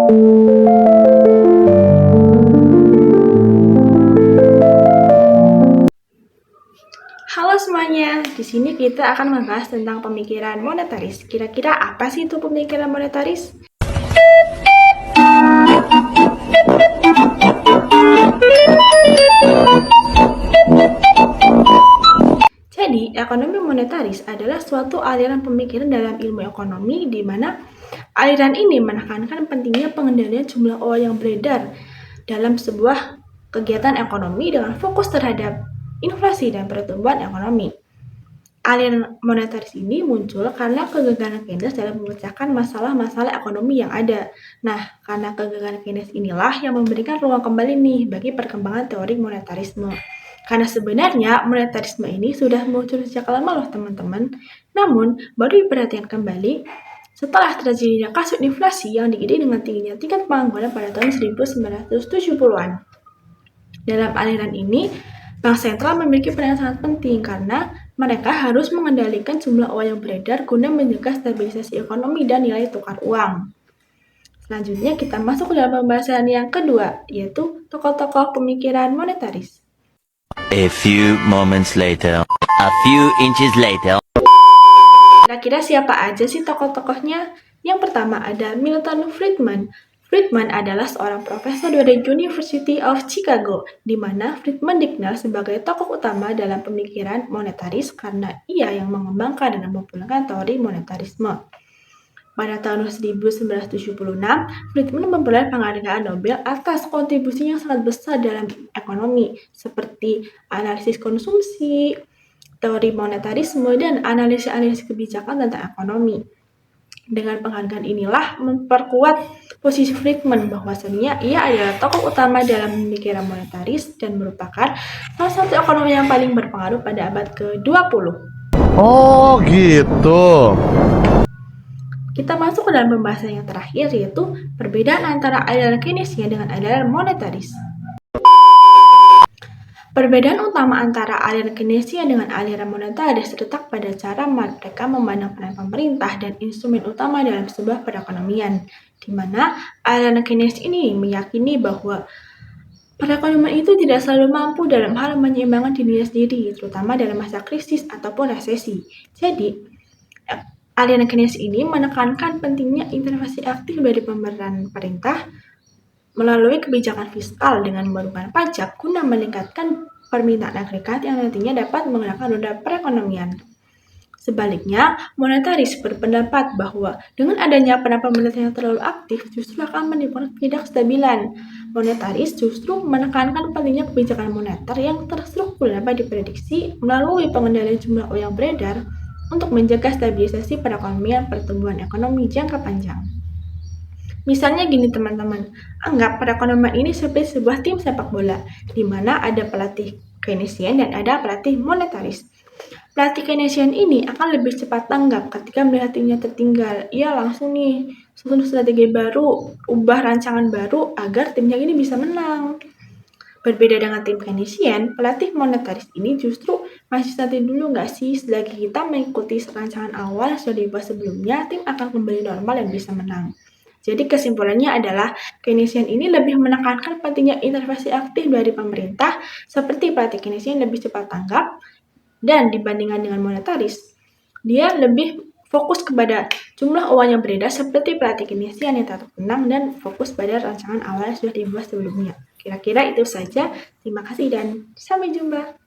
Halo semuanya, di sini kita akan membahas tentang pemikiran monetaris. Kira-kira apa sih itu pemikiran monetaris? Jadi, ekonomi monetaris adalah suatu aliran pemikiran dalam ilmu ekonomi di mana aliran ini menekankan pentingnya pengendalian jumlah uang yang beredar dalam sebuah kegiatan ekonomi dengan fokus terhadap inflasi dan pertumbuhan ekonomi. Aliran monetaris ini muncul karena kegagalan Keynes dalam memecahkan masalah-masalah ekonomi yang ada. Nah, karena kegagalan Keynes inilah yang memberikan ruang kembali nih bagi perkembangan teori monetarisme. Karena sebenarnya monetarisme ini sudah muncul sejak lama loh teman-teman. Namun, baru diperhatikan kembali setelah terjadinya kasus inflasi yang diiringi dengan tingginya tingkat pengangguran pada tahun 1970-an. Dalam aliran ini, bank sentral memiliki peran yang sangat penting karena mereka harus mengendalikan jumlah uang yang beredar guna menjaga stabilisasi ekonomi dan nilai tukar uang. Selanjutnya kita masuk ke dalam pembahasan yang kedua, yaitu tokoh-tokoh pemikiran monetaris. A few moments later, a few inches later. Kira-kira siapa aja sih tokoh-tokohnya? Yang pertama ada Milton Friedman. Friedman adalah seorang profesor dari University of Chicago, di mana Friedman dikenal sebagai tokoh utama dalam pemikiran monetaris karena ia yang mengembangkan dan memperkenalkan teori monetarisme. Pada tahun 1976, Friedman memperoleh penghargaan Nobel atas kontribusinya yang sangat besar dalam ekonomi, seperti analisis konsumsi, teori monetarisme, dan analisis kebijakan tentang ekonomi. Dengan penghargaan inilah memperkuat posisi Friedman bahwasannya ia adalah tokoh utama dalam pemikiran monetaris dan merupakan salah satu ekonomi yang paling berpengaruh pada abad ke-20. Oh gitu. Kita masuk ke dalam pembahasan yang terakhir, yaitu perbedaan antara aliran Keynesian dengan aliran monetaris. Perbedaan utama antara aliran Keynesian dengan aliran monetaris terletak pada cara mereka memandang peran pemerintah dan instrumen utama dalam sebuah perekonomian, di mana aliran Keynesian ini meyakini bahwa perekonomian itu tidak selalu mampu dalam hal menyeimbangkan dirinya sendiri, terutama dalam masa krisis ataupun resesi. Jadi, aliran Keynes ini menekankan pentingnya intervensi aktif dari pemerintah melalui kebijakan fiskal dengan menurunkan pajak guna meningkatkan permintaan agregat yang nantinya dapat menggerakkan roda perekonomian. Sebaliknya, monetaris berpendapat bahwa dengan adanya peran pemerintah yang terlalu aktif justru akan menimbulkan ketidakstabilan. Monetaris justru menekankan pentingnya kebijakan moneter yang terstruktur dapat diprediksi melalui pengendalian jumlah uang yang beredar untuk menjaga stabilisasi perekonomian pertumbuhan ekonomi jangka panjang. Misalnya gini teman-teman, anggap perekonomian ini seperti sebuah tim sepak bola, di mana ada pelatih Keynesian dan ada pelatih monetaris. Pelatih Keynesian ini akan lebih cepat tanggap ketika melihat timnya tertinggal. Ia langsung nih susun strategi baru, ubah rancangan baru agar timnya ini bisa menang. Berbeda dengan tim Keynesian, pelatih monetaris ini justru masih nanti dulu nggak sih, selagi kita mengikuti rancangan awal yang sudah dibuat sebelumnya, tim akan kembali normal dan bisa menang. Jadi kesimpulannya adalah Keynesian ini lebih menekankan pentingnya intervensi aktif dari pemerintah, seperti pelatih Keynesian lebih cepat tanggap, dan dibandingkan dengan monetaris, dia lebih fokus kepada jumlah uang yang beredar seperti pelatih Keynesian yang tetap tenang dan fokus pada rancangan awal yang sudah dibuat sebelumnya. Kira-kira itu saja. Terima kasih dan sampai jumpa.